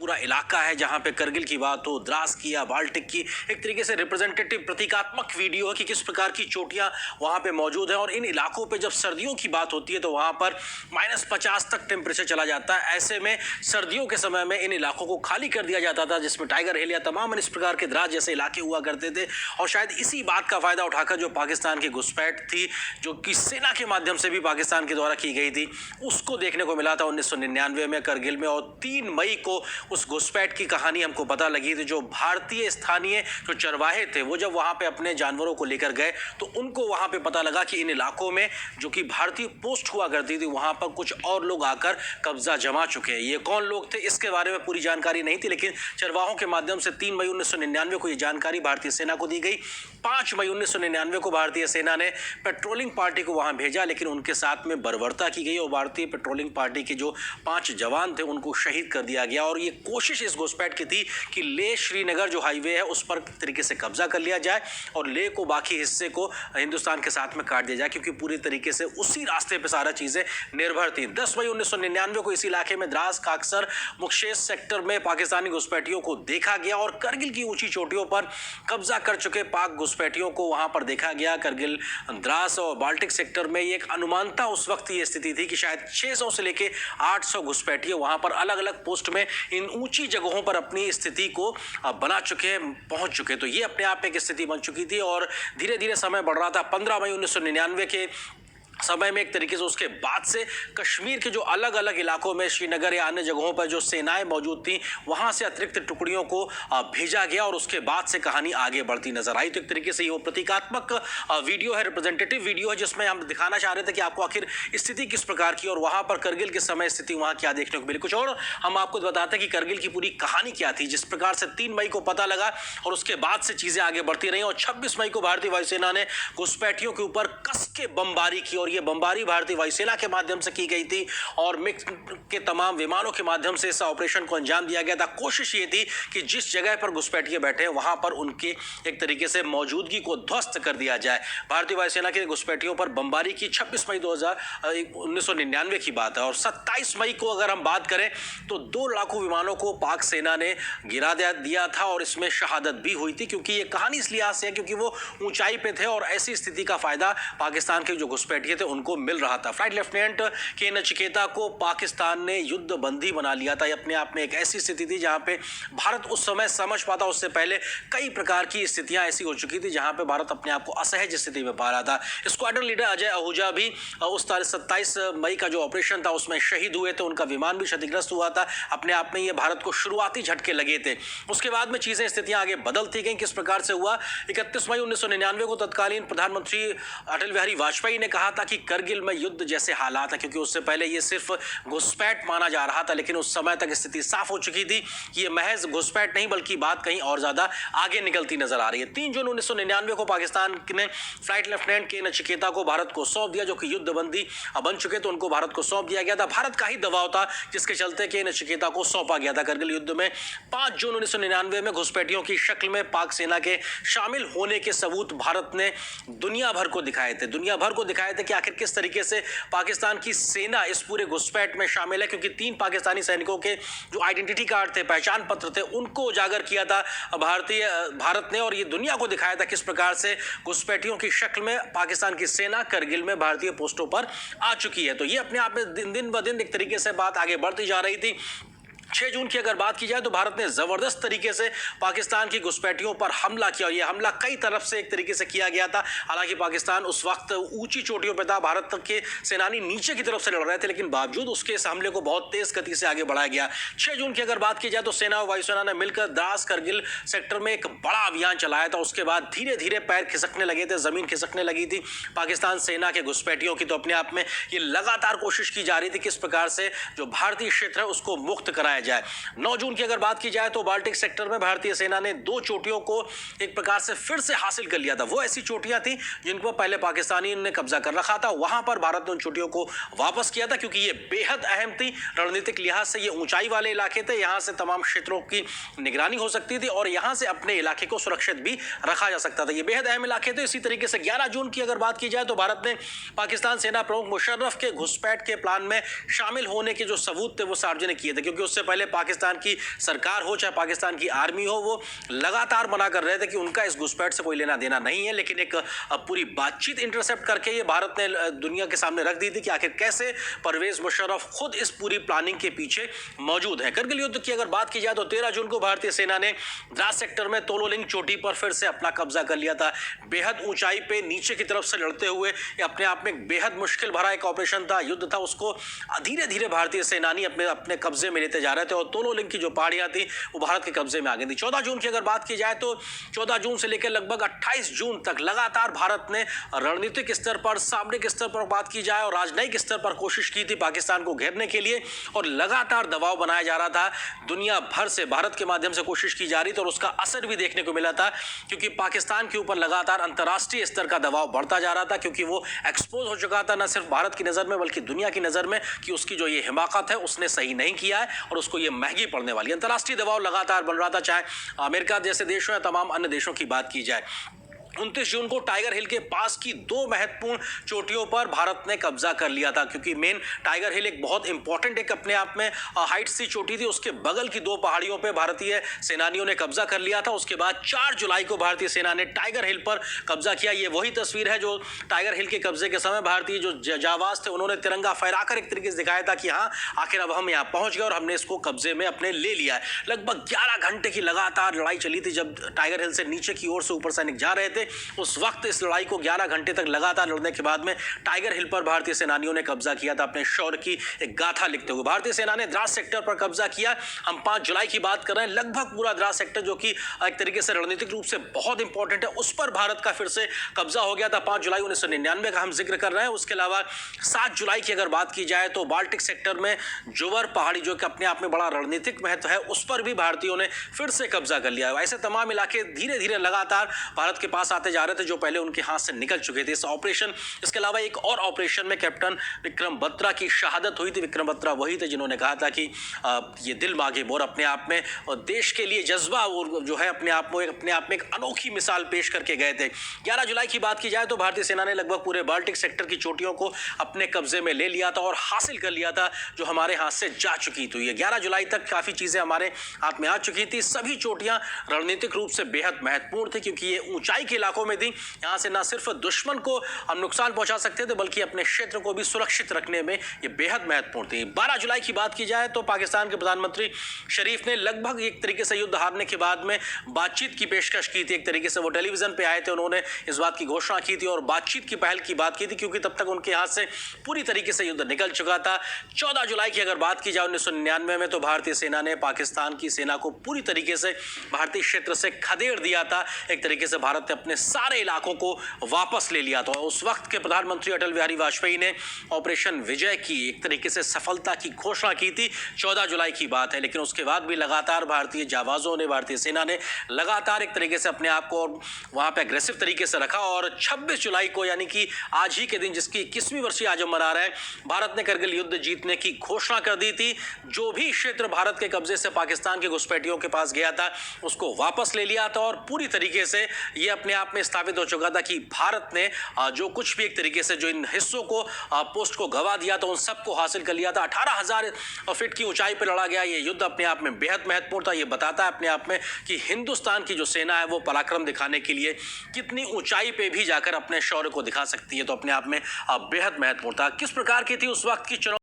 पूरा इलाका है जहां पे करगिल की बात हो, द्रास की या बाल्टिक की, एक तरीके से रिप्रेजेंटेटिव प्रतीकात्मक वीडियो है कि किस प्रकार की चोटियां वहां पे मौजूद है। और इन इलाकों पे जब सर्दियों की बात होती है तो वहां पर -50 तक टेम्परेचर चला जाता है। ऐसे में सर्दियों के समय में इन इलाकों को खाली कर दिया जाता था, जिसमें टाइगर हिल या तमाम इस प्रकार के द्रास जैसे इलाके हुआ करते थे। और शायद इसी बात का फायदा उठाकर जो पाकिस्तान की घुसपैठ थी, जो कि सेना के माध्यम से भी पाकिस्तान के द्वारा की गई थी, उसको देखने को मिला था 1999 में करगिल में। और 3 मई को उस घुसपैठ की कहानी हमको पता लगी थी। जो भारतीय स्थानीय जो चरवाहे थे, वो जब वहां पे अपने जानवरों को लेकर गए तो उनको वहां पे पता लगा कि इन इलाकों में जो कि भारतीय पोस्ट हुआ करती थी, वहां पर कुछ और लोग आकर कब्जा जमा चुके हैं। ये कौन लोग थे इसके बारे में पूरी जानकारी नहीं थी, लेकिन चरवाहों के माध्यम से 3 मई 1999 को ये जानकारी भारतीय सेना को दी गई। 5 मई 1999 को भारतीय सेना ने पेट्रोलिंग पार्टी को वहां भेजा, लेकिन उनके साथ में बर्बरता की गई और भारतीय पेट्रोलिंग पार्टी के जो 5 जवान थे उनको शहीद कर दिया गया। और ये कोशिश इस घुसपैठ की थी कि लेह श्रीनगर जो हाईवे है उस पर तरीके से कब्जा कर लिया जाए और लेह को, बाकी हिस्से को हिंदुस्तान के साथ में काट दिया जाए, क्योंकि पूरी तरीके से उसी रास्ते पर सारा चीजें निर्भर थी। 10 मई 1999 को इस इलाके में द्रास, काक्सर, मुख्शेस सेक्टर में पाकिस्तानी घुसपैठियों को देखा गया और करगिल की ऊंची चोटियों पर कब्जा कर चुके पाक घुसपैठियों को वहां पर देखा गया। करगिल, द्रास और बाल्टिक सेक्टर में एक अनुमानता उस वक्त ये स्थिति थी कि शायद 600 से लेके 800 घुसपैठिए वहां पर अलग अलग पोस्ट में इन ऊंची जगहों पर अपनी स्थिति को बना चुके, पहुंच चुके। तो ये अपने आप एक स्थिति बन चुकी थी और धीरे धीरे समय बढ़ रहा था। 15 मई 1999 के समय में एक तरीके से उसके बाद से कश्मीर के जो अलग अलग इलाकों में, श्रीनगर या अन्य जगहों पर जो सेनाएं मौजूद थी, वहां से अतिरिक्त टुकड़ियों को भेजा गया और उसके बाद से कहानी आगे बढ़ती नजर आई। तो एक तरीके से ये वो प्रतीकात्मक वीडियो है, रिप्रेजेंटेटिव वीडियो है, जिसमें हम दिखाना चाह रहे थे कि आपको आखिर स्थिति किस प्रकार की और वहां पर करगिल के समय स्थिति वहां क्या देखने को मिली। कुछ और हम आपको बताते हैं कि करगिल की पूरी कहानी क्या थी। जिस प्रकार से 3 मई को पता लगा और उसके बाद से चीजें आगे बढ़ती रही और 26 मई को भारतीय वायुसेना ने घुसपैठियों के ऊपर कस के बमबारी की और ये बमबारी भारतीय वायुसेना के माध्यम से की गई थी और मिक्स के तमाम विमानों के माध्यम से इस ऑपरेशन को अंजाम दिया गया था। कोशिश ये थी कि जिस जगह पर घुसपैठिए बैठे हैं वहां पर उनके एक तरीके से मौजूदगी को ध्वस्त कर दिया जाए। भारतीय वायुसेना के घुसपैठियों पर बमबारी की 26 मई 1999 की बात है। और 27 मई को अगर हम बात करें तो 2 लड़ाकू विमानों को पाक सेना ने गिरा दिया था और इसमें शहादत भी हुई थी, क्योंकि ये कहानी इस लिहाज से है क्योंकि वो ऊंचाई पे थे और ऐसी स्थिति का फायदा पाकिस्तान के जो घुसपैठिए थे उनको मिल रहा था। फ्लाइट लेफ्टिनेंट के नचिकेता को पाकिस्तान ने युद्ध बंदी बना लिया था। अपने आप में एक ऐसी स्थिति थी जहां पे भारत उस समय समझ पाता, उससे पहले कई प्रकार की स्थितियां ऐसी हो चुकी थी जहां पे भारत अपने आप को असहज स्थिति में पा रहा था। स्क्वाड्रन लीडर अजय आहूजा भी उस तारीख 27 मई का जो ऑपरेशन था उसमें शहीद हुए थे, उनका विमान भी क्षतिग्रस्त हुआ था। अपने आप में ये भारत को शुरुआती झटके लगे थे। उसके बाद में चीजें, स्थितियां आगे बदलती गई। किस प्रकार से हुआ? 31 मई 1999 को तत्कालीन प्रधानमंत्री अटल बिहारी वाजपेयी ने कहा था कि करगिल में युद्ध जैसे हालात है, क्योंकि उससे पहले ये सिर्फ घुसपैठ माना जा रहा था, लेकिन उस समय तक स्थिति साफ हो चुकी थी कि ये महज घुसपैठ नहीं बल्कि बात कहीं और ज्यादा आगे निकलती नजर आ रही है। 3 जून 1999 को पाकिस्तान ने फ्लाइट लेफ्टिनेंट के नचिकेता को भारत को सौंप दिया, जो कि युद्ध बंदी बन चुके तो उनको भारत को सौंप दिया गया था। भारत का ही दबाव था जिसके चलते के नचिकेता को सौंपा गया था। करगिल युद्ध में 5 जून 1999 में घुसपैठियों की शक्ल में पाक सेना के शामिल होने के सबूत भारत ने दुनिया भर को दिखाए थे। दुनिया भर को दिखाए थे कि आखिर किस तरीके से पाकिस्तान की सेना इस पूरे घुसपैठ में शामिल है, क्योंकि 3 पाकिस्तानी सैनिकों के जो आइडेंटिटी कार्ड थे, पहचान पत्र थे, उनको उजागर किया था भारत ने और ये दुनिया को दिखाया था किस प्रकार से घुसपैठियों की शक्ल में पाकिस्तान की सेना करगिल में भारतीय पोस्टों पर आ चुकी है। तो ये अपने आप में दिन ब दिन एक तरीके से बात आगे बढ़ती जा रही थी। 6 जून की अगर बात की जाए तो भारत ने जबरदस्त तरीके से पाकिस्तान की घुसपैठियों पर हमला किया और यह हमला कई तरफ से एक तरीके से किया गया था। हालांकि पाकिस्तान उस वक्त ऊंची चोटियों पर था, भारत के सेनानी नीचे की तरफ से लड़ रहे थे, लेकिन बावजूद उसके इस हमले को बहुत तेज गति से आगे बढ़ाया गया। 6 जून की अगर बात की जाए तो सेना और वायुसेना ने मिलकर द्रास करगिल सेक्टर में एक बड़ा अभियान चलाया था। उसके बाद धीरे धीरे पैर खिसकने लगे थे, जमीन खिसकने लगी थी पाकिस्तान सेना के घुसपैठियों की। तो अपने आप में ये लगातार कोशिश की जा रही थी किस प्रकार से जो भारतीय क्षेत्र है उसको मुक्त कराया जाए। 9 जून की अगर बात की जाए तो बाल्टिक सेक्टर में भारतीय सेना ने 2 चोटियों को एक प्रकार से फिर से हासिल कर लिया था। वो ऐसी चोटियां थी जिन पर पहले पाकिस्तानी ने कब्जा कर रखा था, वहां पर भारत ने उन चोटियों को वापस किया था, क्योंकि ये बेहद अहम थी रणनीतिक लिहाज से। ये ऊंचाई वाले इलाके थे, यहां से तमाम क्षेत्रों की निगरानी हो सकती थी और यहां से अपने इलाके को सुरक्षित भी रखा जा सकता था। ये बेहद अहम इलाके थे। इसी तरीके से 11 जून की अगर बात की जाए तो भारत ने पाकिस्तान सेना प्रमुख मुशर्रफ के घुसपैठ के प्लान में शामिल होने के जो सबूत थे वो सार्वजनिक किए थे, क्योंकि उससे पहले पाकिस्तान की सरकार हो चाहे पाकिस्तान की आर्मी हो, वो लगातार मना कर रहे थे कि उनका इस घुसपैठ से कोई लेना देना नहीं है। लेकिन एक पूरी बातचीत इंटरसेप्ट करके ये भारत ने दुनिया के सामने रख दी थी कि आखिर कैसे परवेज मुशर्रफ खुद इस पूरी प्लानिंग के पीछे मौजूद है। करगिल युद्ध की अगर बात की जाए तो 13 जून को भारतीय सेना ने द्रास सेक्टर में तोलोलिंग चोटी पर फिर से अपना कब्जा कर लिया था। बेहद ऊंचाई पे नीचे की तरफ से लड़ते हुए अपने आप में एक बेहद मुश्किल भरा एक ऑपरेशन था, युद्ध था। उसको धीरे धीरे भारतीय सेनानी अपने कब्जे में लेते जा रहे थे और तोलोलिंग की जो पहाड़ियां थी वो भारत के कब्जे में आ गई थी। 14 जून की अगर बात की जाए तो 14 जून से लेकर लगभग 28 जून तक लगातार भारत ने रणनीतिक स्तर पर, सामरिक स्तर पर बात की जाए और राजनयिक स्तर पर कोशिश की थी पाकिस्तान को घेरने के लिए, और लगातार दबाव बनाया जा रहा था। दुनिया भर से भारत के माध्यम से कोशिश की जा रही थी और उसका असर भी देखने को मिला था, क्योंकि पाकिस्तान के ऊपर लगातार अंतर्राष्ट्रीय स्तर का दबाव बढ़ता जा रहा था, क्योंकि वो एक्सपोज हो चुका था न सिर्फ भारत की नज़र में बल्कि दुनिया की नज़र में कि उसकी जो ये हिमाकत है उसने सही नहीं किया है और उसको ये महंगी पड़ने वाली है। अंतर्राष्ट्रीय दबाव लगातार बन रहा था, चाहे अमेरिका जैसे देशों या तमाम अन्य देशों की बात की जाए। 29 जून को टाइगर हिल के पास की 2 महत्वपूर्ण चोटियों पर भारत ने कब्जा कर लिया था, क्योंकि मेन टाइगर हिल एक बहुत इंपॉर्टेंट एक अपने आप में हाइट सी चोटी थी। उसके बगल की 2 पहाड़ियों पर भारतीय सेनानियों ने कब्जा कर लिया था। उसके बाद 4 जुलाई को भारतीय सेना ने टाइगर हिल पर कब्जा किया। ये वही तस्वीर है जो टाइगर हिल के कब्जे के समय भारतीय जो जाबाज थे उन्होंने तिरंगा फहराकर एक तरीके से दिखाया था कि हाँ आखिर अब हम यहाँ पहुंच गए और हमने इसको कब्जे में अपने ले लिया है। लगभग 11 घंटे की लगातार लड़ाई चली थी। जब टाइगर हिल से नीचे की ओर से ऊपर सैनिक जा रहे थे, उस वक्त इस लड़ाई को 11 घंटे तक लगातार लड़ने के बाद में टाइगर हिल पर भारतीय सेनानियों ने कब्जा किया था, अपने शौर्य की एक गाथा लिखते हुए। भारतीय सेना ने द्रास सेक्टर पर कब्जा किया। हम 5 जुलाई की बात कर रहे हैं। लगभग पूरा द्रास सेक्टर जो कि एक तरीके से रणनीतिक रूप से बहुत इंपॉर्टेंट है, उस पर भारत का फिर से कब्जा हो गया था। 5 जुलाई 1999 का हम जिक्र कर रहे हैं। उसके अलावा 7 जुलाई की अगर बात की जाए तो बाल्टिक सेक्टर में जोवर पहाड़ी जो कि अपने आप में बड़ा रणनीतिक महत्व है, उस पर भी भारतीयों ने फिर से कब्जा कर लिया है। ऐसे तमाम इलाके धीरे धीरे लगातार भारत के पास आते जा रहे थे जो पहले उनके हाथ से निकल चुके थे। इस ऑपरेशन इसके अलावा एक और ऑपरेशन में कैप्टन विक्रम बत्रा की शहादत हुई थी। विक्रम बत्रा वही थे जिन्होंने कहा था कि ये दिल मांगे मोर, अपने आप में और देश के लिए जज्बा और जो है अपने आप में एक अनोखी मिसाल पेश करके गए थे। 11 जुलाई की बात की जाए तो भारतीय सेना ने लगभग पूरे बाल्टिक सेक्टर की चोटियों को अपने कब्जे में ले लिया था और हासिल कर लिया था जो हमारे हाथ से जा चुकी थी। 11 जुलाई तक काफी चीजें हमारे हाथ में आ चुकी थी। सभी चोटियां रणनीतिक रूप से बेहद महत्वपूर्ण थी, क्योंकि ये ऊंचाई के इलाकों में थी। यहां से न सिर्फ दुश्मन को हम नुकसान पहुंचा सकते थे बल्कि अपने क्षेत्र को भी सुरक्षित रखने में ये बेहद महत्वपूर्ण थी। 12 जुलाई की बात की जाए तो पाकिस्तान के प्रधानमंत्री शरीफ ने लगभग एक तरीके से युद्ध हारने के बाद में बातचीत की पेशकश की थी। एक तरीके से वो टेलीविजन पे आए थे, उन्होंने इस बात की घोषणा की थी और बातचीत की पहल की बात की थी, क्योंकि तब तक उनके हाथ से पूरी तरीके से युद्ध निकल चुका था। 14 जुलाई की अगर बात की जाए 1999 में तो भारतीय सेना ने पाकिस्तान की सेना को पूरी तरीके से भारतीय क्षेत्र से खदेड़ दिया था। एक तरीके से भारत ने अपने सारे इलाकों को वापस ले लिया था। उस वक्त के प्रधानमंत्री अटल बिहारी वाजपेयी ने ऑपरेशन विजय की एक तरीके से सफलता की घोषणा की थी। 14 जुलाई की बात है, लेकिन उसके बाद भी लगातार भारतीय जाबाजों ने, भारतीय सेना ने लगातार एक तरीके से अपने आप को वहां पे अग्रेसिव तरीके से रखा और 26 जुलाई को यानी कि आज ही के दिन जिसकी 21वीं वर्षीय आज हम मना रहे हैं, भारत ने करगिल युद्ध जीतने की घोषणा कर दी थी। जो भी क्षेत्र भारत के कब्जे से पाकिस्तान के घुसपैठियों के पास गया था उसको वापस ले लिया था और पूरी तरीके से यह अपने आप में स्थापित हो चुका था कि भारत ने जो कुछ भी एक तरीके से जो इन हिस्सों को पोस्ट को गवा दिया था उन सबको हासिल कर लिया था। 18,000 फीट की ऊंचाई पर लड़ा गया ये युद्ध अपने आप में बेहद महत्वपूर्ण था। ये बताता है अपने आप में कि हिंदुस्तान की जो सेना है वो पराक्रम दिखाने के लिए कितनी ऊंचाई पे भी जाकर अपने शौर्य को दिखा सकती है। तो अपने आप में बेहद महत्वपूर्ण था। किस प्रकार की थी उस वक्त की चुनौती